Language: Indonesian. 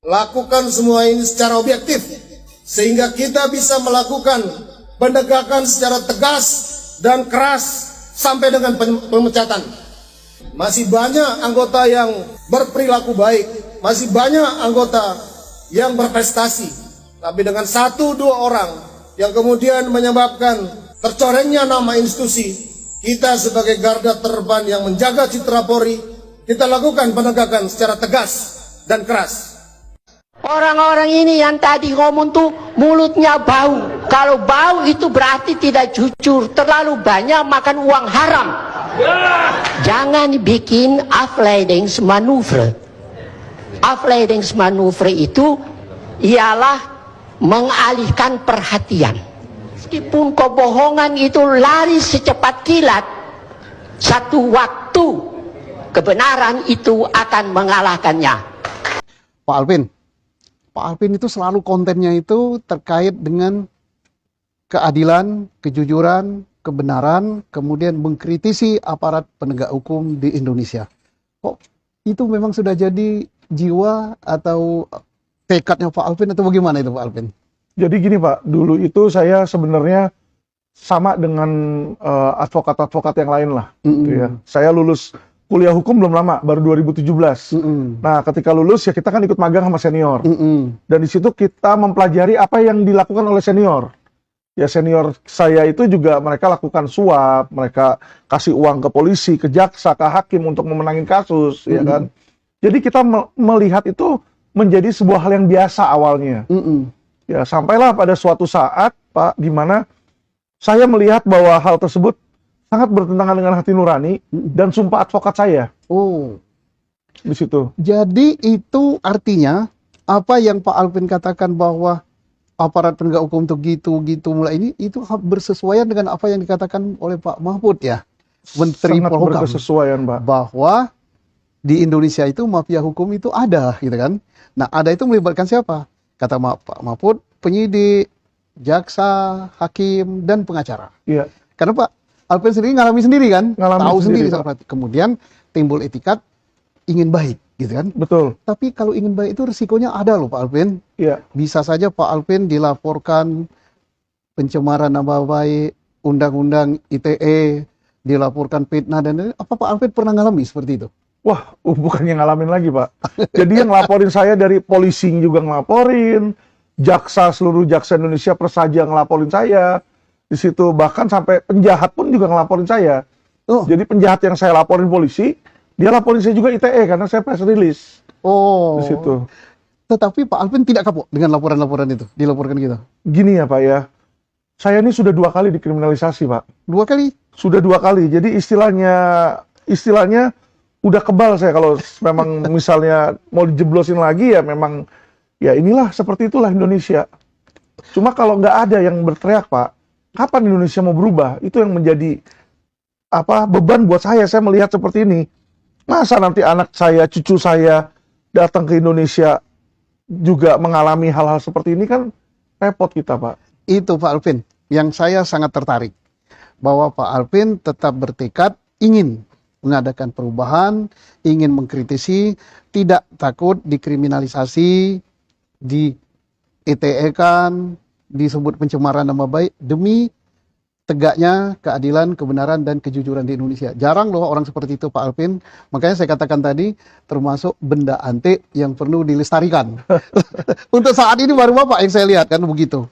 lakukan semua ini secara objektif, sehingga kita bisa melakukan penegakan secara tegas dan keras sampai dengan pemecatan. Masih banyak anggota yang berperilaku baik, masih banyak anggota yang berprestasi, tapi dengan 1-2 orang yang kemudian menyebabkan tercorengnya nama institusi, kita sebagai garda terdepan yang menjaga citra Polri, kita lakukan penegakan secara tegas dan keras. Orang-orang ini yang tadi ngomong tuh mulutnya bau. Kalau bau itu berarti tidak jujur, terlalu banyak makan uang haram. Jangan bikin afleidingsmanoeuvre. Afleidingsmanoeuvre itu ialah mengalihkan perhatian. Meskipun kebohongan itu lari secepat kilat, satu waktu kebenaran itu akan mengalahkannya. Pak Alvin itu selalu kontennya itu terkait dengan keadilan, kejujuran, kebenaran, kemudian mengkritisi aparat penegak hukum di Indonesia. Kok itu memang sudah jadi jiwa atau tekadnya Pak Alvin atau bagaimana itu Pak Alvin? Jadi gini Pak, dulu itu saya sebenarnya sama dengan advokat-advokat yang lain lah. Gitu ya. Saya lulus kuliah hukum belum lama, baru 2017. Nah, ketika lulus ya kita kan ikut magang sama senior. Dan di situ kita mempelajari apa yang dilakukan oleh senior. Ya senior saya itu juga mereka lakukan suap, mereka kasih uang ke polisi, ke jaksa, ke hakim untuk memenangin kasus, ya kan. Jadi kita melihat itu menjadi sebuah hal yang biasa awalnya. Ya sampailah pada suatu saat Pak, di mana saya melihat bahwa hal tersebut sangat bertentangan dengan hati nurani dan sumpah advokat saya. Oh, di situ. Jadi itu artinya apa yang Pak Alvin katakan bahwa aparat penegak hukum itu gitu mulai ini itu bersesuaian dengan apa yang dikatakan oleh Pak Mahfud ya, Menteri Sangat Polhukam, berkesesuaian, Pak. bahwa di Indonesia itu mafia hukum itu ada, gitu kan? Nah, ada itu melibatkan siapa? Kata Pak Mahfud, penyidik, jaksa, hakim, dan pengacara. Iya. Karena Pak Alvin sendiri ngalami sendiri kan, tahu sendiri. Kemudian timbul etikat ingin baik, gitu kan? Betul. Tapi kalau ingin baik itu risikonya ada loh Pak Alvin. Iya. Bisa saja Pak Alvin dilaporkan pencemaran nama baik, undang-undang ITE, dilaporkan fitnah dan lain-lain. Apa Pak Alvin pernah ngalami seperti itu? Wah, bukannya ngalamin lagi Pak. Jadi yang ngelaporin saya dari polisi juga ngelaporin, jaksa seluruh jaksa Indonesia Persaja ngelaporin saya. Di situ bahkan sampai penjahat pun juga ngelaporin saya. Jadi penjahat yang saya laporin polisi, dia laporin saya juga ITE karena saya press release. Di situ. Tetapi Pak Alvin tidak kapok dengan laporan-laporan itu, dilaporkan gitu. Gini ya Pak ya, saya ini sudah 2 kali dikriminalisasi Pak. 2 kali? Sudah 2 kali. Jadi istilahnya udah kebal saya kalau memang misalnya mau dijeblosin lagi ya memang ya inilah seperti itulah Indonesia. Cuma kalau nggak ada yang berteriak Pak, kapan Indonesia mau berubah? Itu yang menjadi beban buat saya. Saya melihat seperti ini. Masa nanti anak saya, cucu saya datang ke Indonesia juga mengalami hal-hal seperti ini kan repot kita Pak. Itu Pak Alvin yang saya sangat tertarik. Bahwa Pak Alvin tetap bertekad ingin mengadakan perubahan, ingin mengkritisi, tidak takut dikriminalisasi, di ITE kan, disebut pencemaran nama baik demi tegaknya keadilan, kebenaran, dan kejujuran di Indonesia. Jarang loh orang seperti itu Pak Alvin. Makanya saya katakan tadi, termasuk benda antik yang perlu dilestarikan. Untuk saat ini baru Bapak yang saya lihat kan begitu.